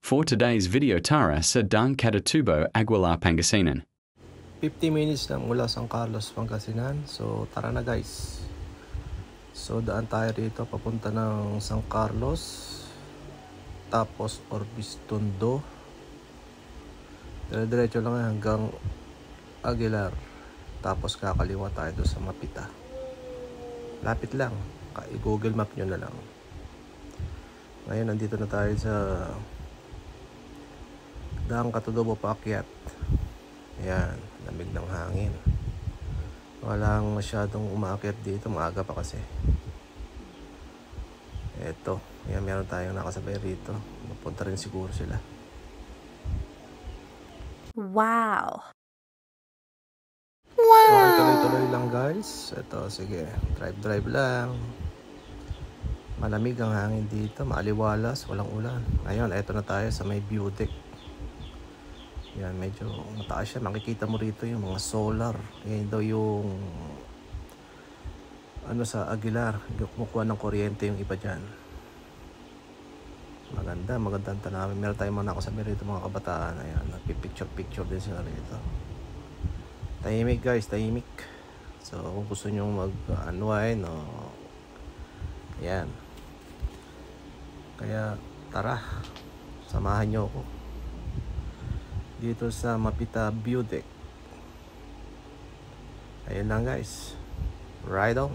For today's video tara sa Dan Catatubo, Aguilar, Pangasinan. 50 minutes lang mula San Carlos, Pangasinan. So tara na guys. So daan tayo rito papunta ng San Carlos, tapos Orbis Tondo. Diretso lang hanggang Aguilar. Tapos kakaliwa tayo doon sa Mapita. Lapit lang. I-Google map nyo na lang. Ngayon nandito na tayo sa Daang Katutubo paakyat. Ayan, lamig ng hangin. Walang masyadong umaakyat dito, maaga pa kasi. Eto, ayan, meron tayong nakasabay rito. Mapunta rin siguro sila. Wow! Okay, tuloy-tuloy lang guys. Eto, sige, drive lang. Malamig ang hangin dito, maaliwalas, walang ulan. Ngayon, eto na tayo sa may view deck. Yan, medyo mataas siya. Makikita mo rito yung mga solar. Yan daw yung ano sa Aguilar, kumukuha ng kuryente yung iba dyan. Magandang tanawin. Meron tayong mga nakasabi rito mga kabataan. Ayan, nagpipicture din sila rito. Tahimik guys, tahimik. So kung gusto nyo mag-unwind o yan, kaya tara, samahan nyo ako dito sa Mapita View Deck. Ayun lang guys, ride on.